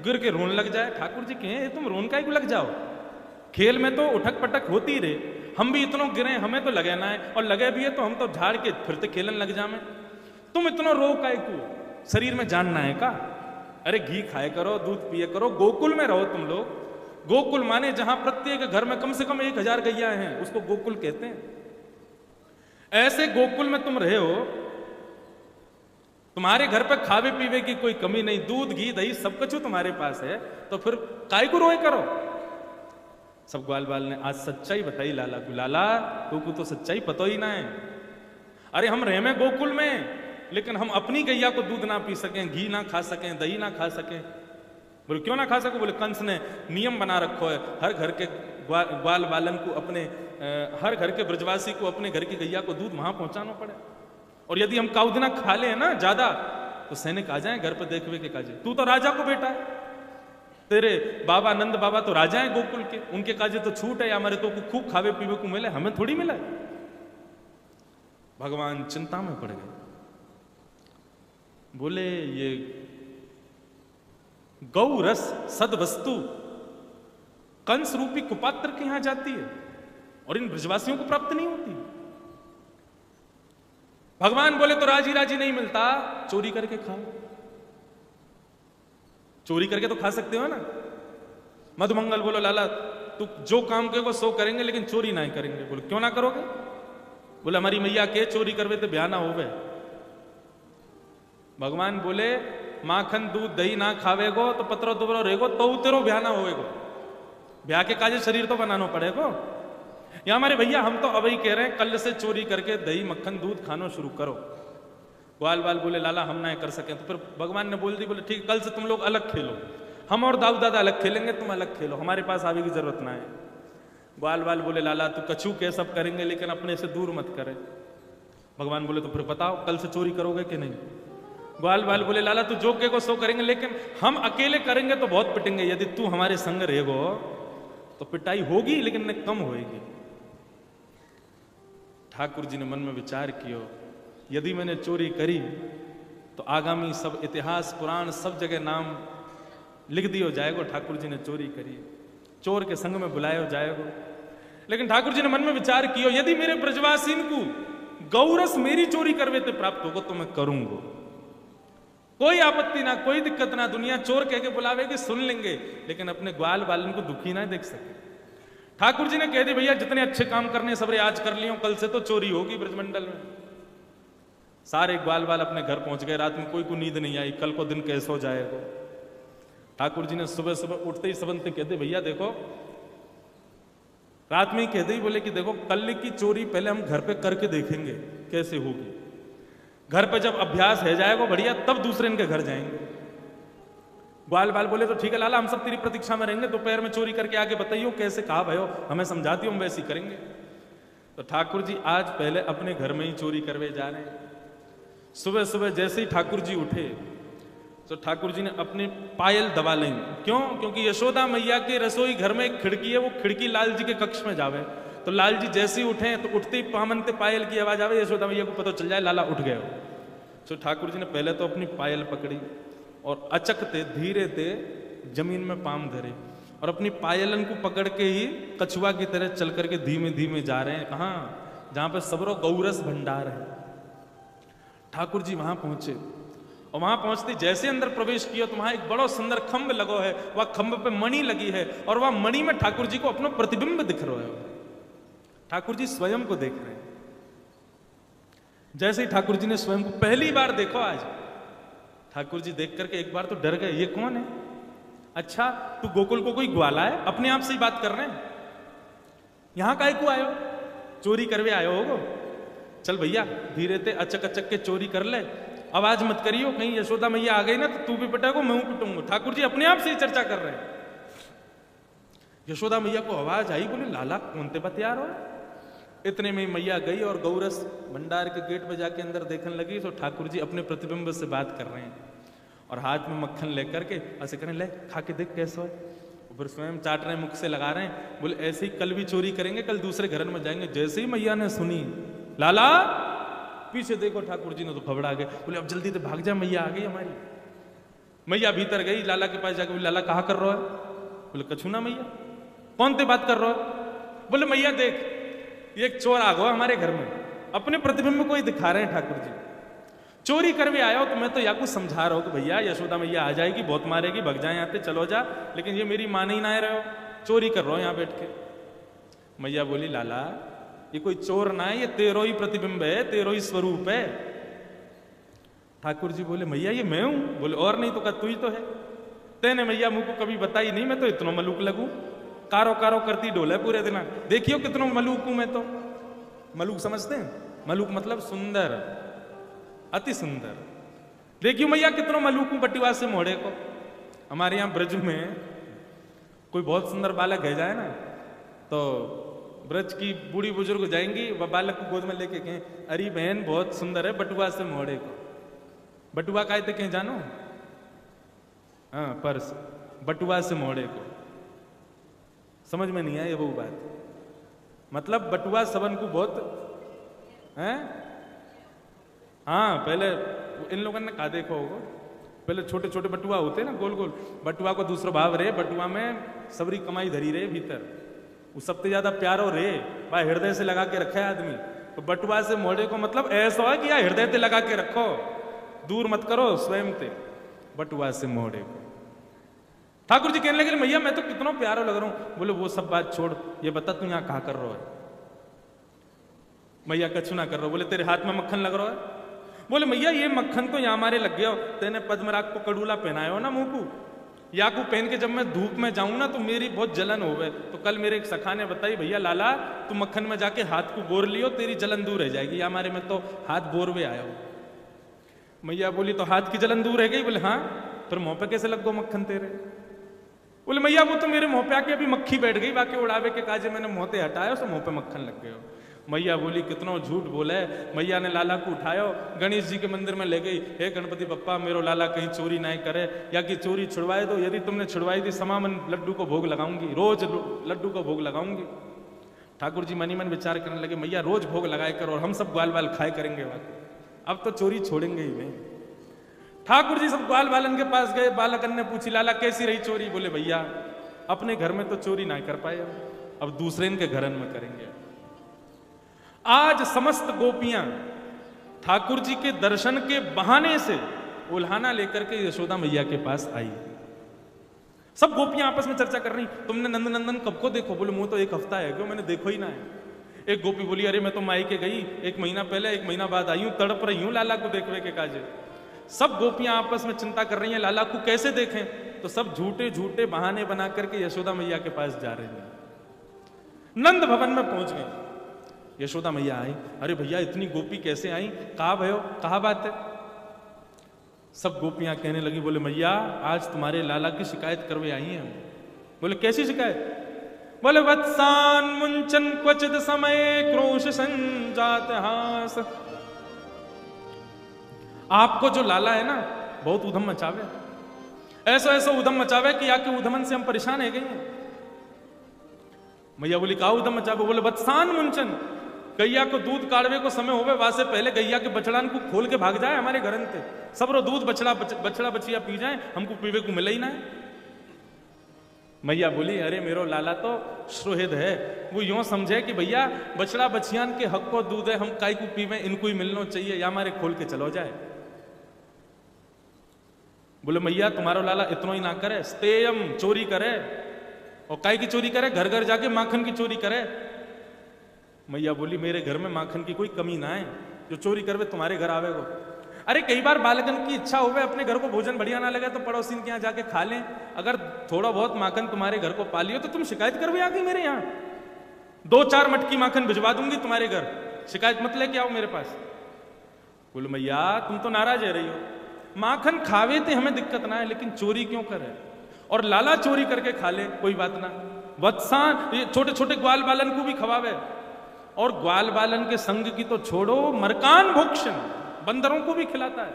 गिर के रोन लग जाए, ठाकुर जी कहें तुम रोन का ही को लग जाओ, खेल में तो उठक पटक होती रहे, हम भी इतनो गिरे, हमें तो लगे ना है, और लगे भी है तो हम तो झाड़ के फिर तो खेलन लग जाए। तुम इतना रो का को, शरीर में जानना है का? अरे घी खाए करो, दूध पिए करो, गोकुल में रहो तुम लोग। गोकुल माने जहां प्रत्येक घर में कम से कम 1000 गैया हैं, उसको गोकुल कहते हैं। ऐसे गोकुल में तुम रहे हो, तुम्हारे घर पे खावे पीवे की कोई कमी नहीं, दूध, घी, दही सब कुछ तुम्हारे पास है, तो फिर काय को रोए करो। सब ग्वाल बाल ने आज सच्चाई बताई लाला को, लाला तू तो सच्चाई पता ही ना है। अरे हम रहे में गोकुल में, लेकिन हम अपनी गैया को दूध ना पी सकें, घी ना खा सकें, दही ना खा सकें। बोले क्यों ना खा सको? बोले कंस ने नियम बना रखो है, हर घर के ग्वाल बालन को, अपने हर घर के ब्रजवासी को अपने घर की गैया को दूध वहां पहुंचाना पड़े। और यदि हम काउदिना खा ले ना ज्यादा, तो सैनिक आ जाए घर पर देखवे के काजे। तू तो राजा को बेटा है, तेरे बाबा नंद बाबा तो राजा है गोकुल के, उनके काजे तो छूट है, हमारे तो खूब खावे पीवे को मिले, हमें थोड़ी मिला। भगवान चिंता में पड़ गए, बोले ये गौ रस सद वस्तु कंस रूपी कुपात्र के यहां जाती है और इन ब्रजवासियों को प्राप्त नहीं होती। भगवान बोले तो राजी राजी नहीं मिलता, चोरी करके खाओ। चोरी करके तो खा सकते हो ना। मधुमंगल बोलो लाला तू जो काम करेगा सो करेंगे, लेकिन चोरी ना करेंगे। बोले क्यों ना करोगे? बोले हमारी मैया के चोरी करवे तो ब्याह ना होवे। भगवान बोले माखन दूध दही ना खावेगो तो पत्रो दुबरो रहेगो तो तेरो ब्याह ना होवेगो। ब्याह के काजे शरीर तो बनाना पड़ेगो। या हमारे भैया हम तो अब ही कह रहे हैं कल से चोरी करके दही मक्खन दूध खाना शुरू करो। ग्वाल बाल बोले लाला हम ना कर सके। तो फिर भगवान ने बोल दी, बोले ठीक कल से तुम लोग अलग खेलो, हम और दाऊ दादा अलग खेलेंगे, तुम अलग खेलो, हमारे पास आने की जरूरत ना है। ग्वाल बाल बोले लाला तू कछू के सब करेंगे लेकिन अपने से दूर मत करे। भगवान बोले तो फिर बताओ कल से चोरी करोगे कि नहीं? ग्वाल बाल बोले लाला तू जो कहेगो सो करेंगे, लेकिन हम अकेले करेंगे तो बहुत पिटेंगे, यदि तू हमारे संग रहेगो तो पिटाई होगी लेकिन कम होएगी। ठाकुर जी ने मन में विचार किया, यदि मैंने चोरी करी तो आगामी सब इतिहास पुराण सब जगह नाम लिख दियो जाएगो ठाकुर जी ने चोरी करी, चोर के संग में बुलाया जाएगो। लेकिन ठाकुर जी ने मन में विचार किया, यदि मेरे ब्रजवासी को गौरस मेरी चोरी करवे ते प्राप्त होगा तो मैं करूंगा, कोई आपत्ति ना, कोई दिक्कत ना। दुनिया चोर कह के बुलावेगी सुन लेंगे, लेकिन अपने ग्वाल बालन को दुखी ना देख सके। ठाकुर जी ने कह दी भैया जितने अच्छे काम करने सबरे आज कर लियो, कल से तो चोरी होगी ब्रजमंडल में। सारे ग्वाल बाल अपने घर पहुंच गए। रात में कोई को नींद नहीं आई, कल को दिन कैसे हो जाएगा। ठाकुर जी ने सुबह सुबह उठते ही सबंत कहते भैया देखो, रात में ही कहते ही बोले कि देखो कल की चोरी पहले हम घर पे करके देखेंगे कैसे होगी, घर पे जब अभ्यास है जाएगा बढ़िया तब दूसरे इनके घर जाएंगे। ग्वाल बाल बोले तो ठीक है लाला हम सब तेरी प्रतीक्षा में रहेंगे, दोपहर में चोरी करके आगे बताइयो कैसे कहा भयो, हमें समझाती हो हम वैसे ही करेंगे। तो ठाकुर जी आज पहले अपने घर में ही चोरी करवे जा रहे हैं। सुबह सुबह जैसे ही ठाकुर जी उठे तो ठाकुर जी ने अपनी पायल दबा ली। क्यों? क्योंकि यशोदा मैया के रसोई घर में एक खिड़की है, वो खिड़की लाल जी के कक्ष में जावे। तो लाल जी जैसे ही उठे तो उठते ही पामनते पायल की आवाज आवे, यशोदा मैया को पता चल जाए लाला उठ गए। तो ठाकुर जी ने पहले तो अपनी पायल पकड़ी और अचकते धीरे ते जमीन में पाम धरे और अपनी पायलन को पकड़ के ही कछुआ की तरह चल करके धीमे धीमे जा रहे हैं। कहाँ? जहां पे सबरो गौरस भंडार है। ठाकुर जी वहां पहुंचे और वहां पहुंचते जैसे अंदर प्रवेश किया तो वहां एक बड़ा सुंदर खंभ लगो है, वह खंभ पे मणि लगी है और वह मणि में ठाकुर जी को अपना प्रतिबिंब दिख रहा है। ठाकुर जी स्वयं को देख रहे हैं। जैसे ही ठाकुर जी ने स्वयं को पहली बार देखो आज, ठाकुर जी देख करके एक बार तो डर गए, ये कौन है? अच्छा तू गोकुल को कोई ग्वाला है? अपने आप से ही बात कर रहे हैं। यहां काहे को आयो? चोरी करवे आयो होगो? चल भैया धीरे ते अचक अचक के चोरी कर ले, आवाज मत करियो, कहीं यशोदा मैया आ गई ना तो तू भी पिटेगो मैं पिटूंगा। ठाकुर जी अपने आप से ही चर्चा कर रहे हैं। यशोदा मैया को आवाज आई, बोले लाला कौन ते बतियार हो? इतने में मैया गई और गौरस भंडार के गेट पे जाके अंदर देखने लगी तो ठाकुर जी अपने प्रतिबिंब से बात कर रहे हैं और हाथ में मक्खन लेकर के ऐसे करें, ले खा के देख कैसे हो। फिर स्वयं चाट रहे हैं, मुख से लगा रहे हैं। बोले ऐसे ही कल भी चोरी करेंगे, कल दूसरे घर में जाएंगे। जैसे ही मैया ने सुनी लाला, पीछे देखो ठाकुर जी ने तो घबरा गए। बोले अब जल्दी से भाग जा, मैया आ गई हमारी। मैया भीतर गई, लाला के पास जाके बोले लाला कहा कर रहा है? बोले कछु ना मैया। कौन ते बात कर रहा है? बोले मैया देख ये एक चोर आ गया हमारे घर में, अपने प्रतिबिंब को ही दिखा रहे हैं ठाकुर जी। चोरी करवे आया हो तो मैं तो या कुछ समझा रहा हूं कि भैया यशोदा मैया आ जाएगी, बहुत मारेगी, भग जाए यहाँ पे, चलो जा। लेकिन ये मेरी मान ही ना रहे हो, चोरी कर रहा हो यहाँ बैठ के। मैया बोली लाला ये कोई चोर ना है, ये तेरो ही प्रतिबिंब है, तेरो ही स्वरूप है। ठाकुर जी बोले मैया ये मैं हूं? बोले और नहीं तो का तू ही तो है। तेने मैया मुंह को कभी बताई नहीं, मैं तो इतना मलूक लगू, कारो कारो करती डोले पूरे दिन। देखियो कितना मलूक हूं मैं तो। मलूक समझते हैं? मलूक मतलब सुंदर, अति सुंदर। देखियो मैया कितना मलूक हूं बटिवा से मोड़े को। हमारे यहाँ ब्रज में कोई बहुत सुंदर बालक है जाए ना तो ब्रज की बूढ़ी बुजुर्ग जाएंगी, वह बालक को गोद में लेके कहें अरे बहन बहुत सुंदर है बटुआ से मोड़े को। बटुआ काहे थे कहीं जानो? हाँ पर्स, बटुआ से मोड़े को। समझ में नहीं आया वो बात? मतलब बटुआ सबन को बहुत है। हाँ पहले इन लोगों ने कहा देखो होगा, पहले छोटे छोटे बटुआ होते ना गोल गोल, बटुआ को दूसरा भाव रहे, बटुआ में सबरी कमाई धरी रहे भीतर, वो सबसे ज्यादा प्यारो रे भाई हृदय से लगा के रखे आदमी। तो बटुआ से मोड़े को मतलब ऐसा है कि यार हृदय से लगा के रखो, दूर मत करो स्वयं ते। बटुआ से मोड़े को ठाकुर जी कहने लगे मैया मैं तो कितना प्यारा लग रहा हूं। बोले वो सब बात छोड़, ये बता तू यहां कहा कर रहा है? मैया कछु ना कर रहा। बोले तेरे हाथ में मक्खन लग रहा है? बोले मैया ये मक्खन तो यहाँ हमारे लग गया हो, तेने पद्मराग को कड़ूला पहनाया हो ना मुंह को, या को पहन के जब मैं धूप में जाऊं ना तो मेरी बहुत जलन हो गए। तो कल मेरे एक सखा ने बताई भैया लाला तू मक्खन में जाके हाथ को बोर लियो, तेरी जलन दूर रह जाएगी। या हमारे में तो हाथ बोर हुए आया हो। मैया बोली तो हाथ की जलन दूर रह गई? बोले हाँ। फिर मुंह पे कैसे लग गो मक्खन तेरे? बोले मैया वो तो मेरे मुंह पे आके अभी मक्खी बैठ गई, बाकी उड़ावे के काजे मैंने मुंह पे हटाया तो मुंह पे मक्खन लग गया। मैया बोली कितना झूठ बोला है। मैया ने लाला को उठायो, गणेश जी के मंदिर में ले गई, हे गणपति बप्पा मेरो लाला कहीं चोरी नहीं करे, या कि चोरी छुड़वाए दो, यदि तुमने छुड़वाई थी समामन लड्डू को भोग लगाऊंगी, रोज लड्डू को भोग लगाऊंगी। ठाकुर जी मनी मन विचार करने लगे मैया रोज भोग लगाए कर और हम सब ग्वाल बाल खाए करेंगे, अब तो चोरी छोड़ेंगे ही नहीं। ठाकुर जी सब ग्वाल बालन के पास गए, बालकन ने पूछी लाला कैसी रही चोरी? बोले भैया अपने घर में तो चोरी ना कर पाए, अब दूसरे इनके घर में करेंगे। आज समस्त गोपियां ठाकुर जी के दर्शन के बहाने से उल्हाना लेकर के यशोदा मैया के पास आई। सब गोपियां आपस में चर्चा कर रही तुमने नंदनंदन कब को देखो? बोले मुंह तो एक हफ्ता है, क्यों मैंने देखो ही ना है। एक गोपी बोली अरे मैं तो मायके गई 1 महीना पहले, 1 महीना बाद आई हूं, तड़प रही हूं लाला को देखने के काजे। सब गोपियां आपस में चिंता कर रही हैं लाला को कैसे देखें, तो सब झूठे झूठे बहाने बना करके यशोदा मैया के पास जा रही हैं। नंद भवन में पहुंच गए। यशोदा मैया आई, अरे भैया इतनी गोपी कैसे आई? कहा भयो, कहा बात है? सब गोपियां कहने लगी, बोले मैया आज तुम्हारे लाला की शिकायत करवे आई हैं। बोले कैसी शिकायत? बोले वत्सान मुंचन क्वचित समय क्रोश संजात हास। आपको जो लाला है ना बहुत उधम मचावे, ऐसा ऐसा उधम मचावे कि आके उधमन से हम परेशान है गए। मैया बोली का उधम मचावे? बोले बत्सान मुंचन, गैया को दूध काढ़वे को समय होवे वासे पहले गैया के बछड़ान को खोल के भाग जाए हमारे घर से, सब रो दूध बछड़ा बछिया पी जाए, हमको पीवे को मिले ही ना है। मैया बोली अरे मेरो लाला तो श्रोहिद है, वो यूं समझे कि भैया बछड़ा बछियान के हक को दूध है, हम काई को पीवे, इनको ही मिलना चाहिए या हमारे खोल के चलो जाए। बोले मैया तुम्हारा लाला इतना ही ना करे, स्तेयम चोरी करे, और काई की चोरी करे? घर घर जाके माखन की चोरी करे। मैया बोली मेरे घर में माखन की कोई कमी ना है, जो चोरी करवे तुम्हारे घर आवेगो। अरे कई बार बालकन की इच्छा होवे अपने घर को भोजन बढ़िया ना लगे तो पड़ोसी के यहाँ जाके खा लें, अगर थोड़ा बहुत माखन तुम्हारे घर को पा लियो तो तुम शिकायत करवे आके मेरे यहाँ, 2-4 मटकी माखन भिजवा दूंगी तुम्हारे घर, शिकायत मत लेके आओ मेरे पास। बोले मैया तुम तो नाराज है रही हो, माखन खावे थे हमें दिक्कत ना है, लेकिन चोरी क्यों करे? और लाला चोरी करके खा ले कोई बात ना, वत्सान ये छोटे छोटे ग्वाल बालन को भी खवावे, और ग्वाल बालन के संग की तो छोड़ो, मरकान भोक्षण बंदरों को भी खिलाता है।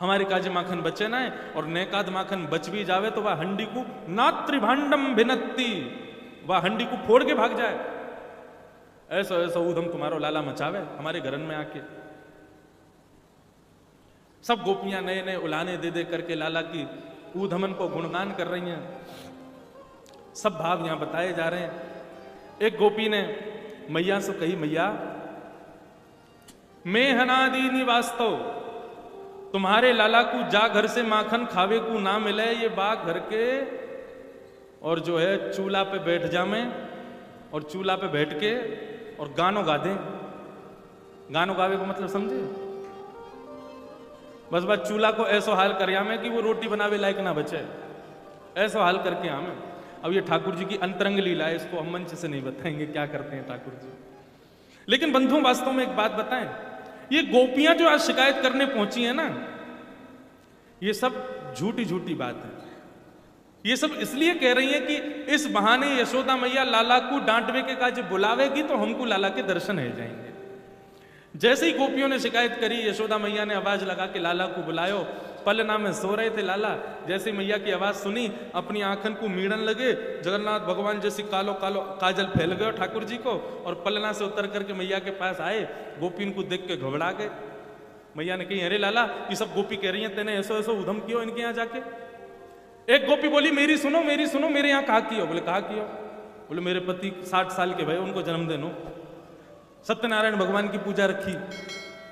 हमारे काजे माखन बचे ना है, और नेकाद माखन बच भी जावे तो वह हंडी को नात्रिभांडम भिनत्ती, वह हंडी को फोड़ के भाग जाए। ऐसा ऐसा ऊधम तुम्हारो लाला मचावे हमारे घरन में आके। सब गोपियां नए नए उलाने दे दे करके लाला की ऊधमन को गुणगान कर रही हैं, सब भाव यहां बताए जा रहे हैं। एक गोपी ने मैया से कही मैया मैं हनादी निवास्तव, तुम्हारे लाला को जा घर से माखन खावे को ना मिले, ये बाग घर के और जो है चूल्हा पे बैठ जामे, और चूल्हा पे बैठ के और गानों गा दे। गानों गावे को मतलब समझे? बस बस चूल्हा को ऐसा हाल कर आमे कि वो रोटी बनावे लायक ना बचे, ऐसा हाल करके आमे। अब ये ठाकुर जी की अंतरंग लीला है, इसको हम मंच से नहीं बताएंगे क्या करते हैं ठाकुर जी। लेकिन बंधुओं वास्तव में एक बात बताएं, ये गोपियां जो आज शिकायत करने पहुंची है ना, ये सब झूठी झूठी बात है। ये सब इसलिए कह रही है कि इस बहाने यशोदा मैया लाला को डांटवे के काज बुलावेगी तो हमको लाला के दर्शन हो जाएंगे। जैसे ही गोपियों ने शिकायत करी, यशोदा मैया ने आवाज लगा के लाला को बुलायो। पलना में सो रहे थे लाला, जैसे मैया की आवाज सुनी अपनी आंखन को मीड़न लगे, जगन्नाथ भगवान जैसी कालो कालो काजल फैल गयो ठाकुर जी को, और पलना से उतर करके मैया के पास आए। गोपी इनको देख के घबरा गए। मैया ने कही अरे लाला ये सब गोपी कह रही है तेने ऐसो ऐसो उधम कियो इनके यहाँ जाके। एक गोपी बोली मेरी सुनो मेरे यहाँ कहा कियो? बोले कहा कियो? बोले मेरे पति 60 साल के भय, उनको जन्म देनो, सत्यनारायण भगवान की पूजा रखी,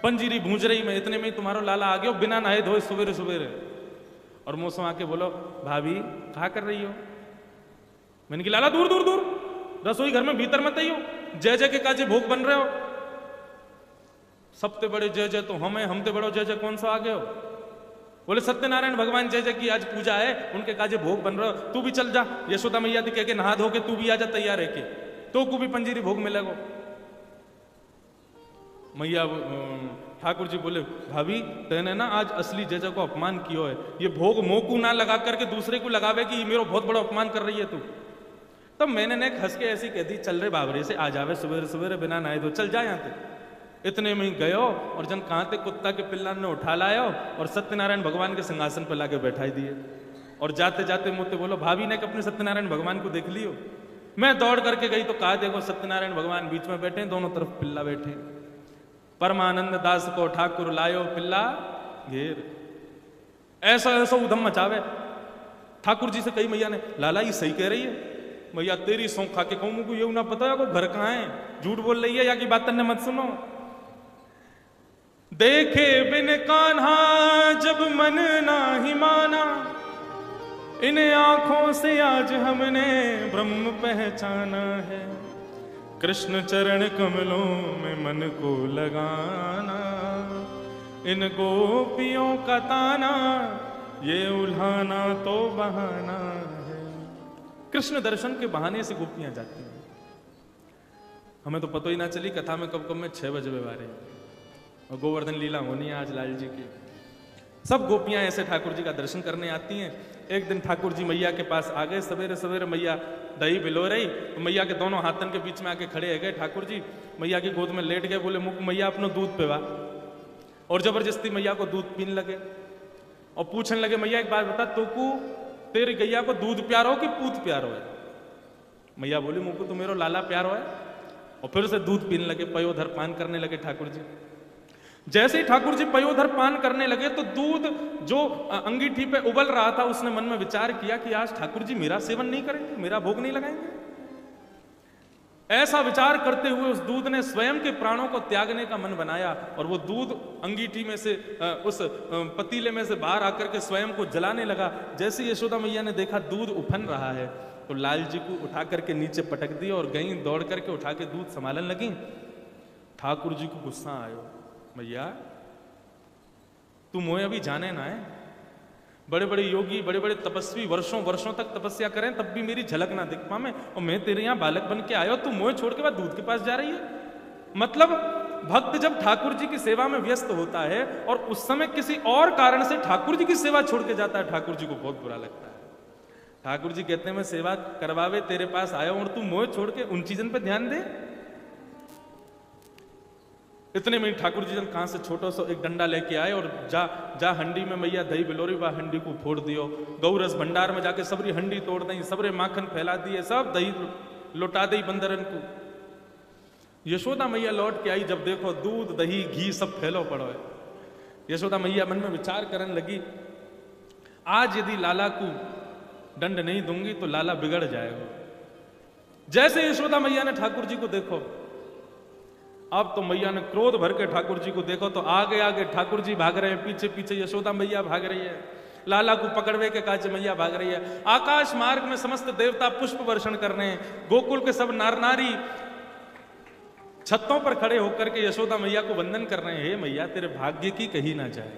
पंजीरी भूंज रही, मैं इतने में ही तुम्हारा लाला आ गया बिना नहाए धोए सवेरे सवेरे, और मौसम आके बोलो भाभी कहा कर रही हो? मैंने कि लाला दूर दूर दूर, रसोई घर में भीतर मत आइयो, जय जय के काजे भोग बन रहे हो। सबसे बड़े जय जय तो हम है, हमसे बड़ो जय जय कौन सा आ गए हो? बोले सत्यनारायण भगवान जय जय की आज पूजा है, उनके काजे भोग बन रहे हो, तू भी चल जा। यशोदा मैया कह के नहा धो के तू भी आ जा तैयार है के, तो को भी पंजीरी भोग मिलेगा। मैया ठाकुर जी बोले भाभी तेने ना आज असली जय जय को अपमान किया है, ये भोग मोकू ना लगा करके दूसरे को लगावे कि ये मेरा बहुत बड़ा अपमान कर रही है तू। तब मैंने ने हंस के ऐसी कह दी चल रे बाबरे से आ जावे सवेरे सवेरे बिना नहाए धो, चल जा यहाँ से। इतने में ही गयो और जन कहाँ थे कुत्ता के पिल्लान ने उठा लायो और सत्यनारायण भगवान के सिंहासन पर लाके बैठाई दिए। और जाते जाते मुझसे बोलो भाभी ने अपने सत्यनारायण भगवान को देख लियो। मैं दौड़ करके गई तो कहा देखो सत्यनारायण भगवान बीच में बैठे, दोनों तरफ पिल्ला बैठे। परमानंद दास को ठाकुर लायो पिल्ला घेर। ऐसा ऐसा उधम मचावे। ठाकुर जी से कही मैया ने लाला ये सही कह रही है? मैया तेरी सौंख खा के कहूं मुझको ये ना पता है को घर कहाँ है, झूठ बोल रही है या की बात ने मत सुनो। देखे बिन कान्हा जब मन ना ही माना, इन आंखों से आज हमने ब्रह्म पहचाना है। कृष्ण चरण कमलों में मन को लगाना, इन गोपियों का ताना ये उल्हाना तो बहाना है। कृष्ण दर्शन के बहाने से गोपियां जाती हैं। हमें तो पता ही ना चली कथा में कब कब में 6 बजे बारे और गोवर्धन लीला होनी है आज लाल जी की। सब गोपियां ऐसे ठाकुर जी का दर्शन करने आती हैं। एक दिन ठाकुर जी मैया के पास आ गए सवेरे सवेरे। मैया दही भिलो रही तो मैया के दोनों हाथन के बीच में आके खड़े हो गए ठाकुर जी। मैया की गोद में लेट गए। बोले मुख मैया अपना दूध पिवा। और जबरदस्ती मैया को दूध पीने लगे और पूछने लगे, मैया एक बात बता, तो तेरी गैया को दूध प्यारो कि पूत प्यारो है? मैया बोली, मुझको तो मेरो लाला प्यारो है। और फिर से दूध पीने लगे, पयोधर पान करने लगे ठाकुर जी। जैसे ही ठाकुर जी पयोधर पान करने लगे तो दूध जो अंगीठी पे उबल रहा था, उसने मन में विचार किया कि आज ठाकुर जी मेरा सेवन नहीं करेंगे, मेरा भोग नहीं लगाएंगे। ऐसा विचार करते हुए उस दूध ने स्वयं के प्राणों को त्यागने का मन बनाया और वो दूध अंगीठी में से उस पतीले में से बाहर आकर के स्वयं को जलाने लगा। जैसे यशोदा मैया ने देखा दूध उफन रहा है तो लाल जी को उठा करके नीचे पटक दिया और गई दौड़ करके उठा के दूध संभालने लगी। ठाकुर जी को गुस्सा आयो, मैया तू मोए अभी जाने ना है, बड़े बड़े योगी बड़े बड़े तपस्वी वर्षों वर्षों तक तपस्या करें तब भी मेरी झलक ना दिख पा मैं, और मैं तेरे यहाँ बालक बन के आयो, तू मोए छोड़ के बाद दूध के पास जा रही है। मतलब भक्त जब ठाकुर जी की सेवा में व्यस्त होता है और उस समय किसी और कारण से ठाकुर जी की सेवा छोड़ के जाता है, ठाकुर जी को बहुत बुरा लगता है। ठाकुर जी कहते हैं मैं सेवा करवावे तेरे पास आया हूं और तू मोह छोड़ के उन चीजों पे ध्यान दे। इतने में ठाकुर जी कहां से छोटा सा एक डंडा लेके आए और जा हंडी में मैया दही बिलोरी बा हंडी को फोड़ दियो, गौरस भंडार में जाके सबरी हंडी तोड़ दी, सबरे माखन फैला दिए, सब दही लौटा दी बंदरन को। यशोदा मैया लौट के आई, जब देखो दूध दही घी सब फैलो पड़ो है। यशोदा मैया मन में विचार करने लगी, आज यदि लाला को दंड नहीं दूंगी तो लाला बिगड़ जाएगा। जैसे यशोदा मैया ने ठाकुर जी को देखो, अब तो मैया ने क्रोध भर के ठाकुर जी को देखो तो आगे आगे ठाकुर जी भाग रहे हैं, पीछे पीछे यशोदा मैया भाग रही है, लाला को पकड़वे के काज मैया भाग रही है। आकाश मार्ग में समस्त देवता पुष्प वर्षण कर रहे हैं, गोकुल के सब नार नारी छतों पर खड़े होकर के यशोदा मैया को वंदन कर रहे हैं। हे मैया तेरे भाग्य की कही ना जाए,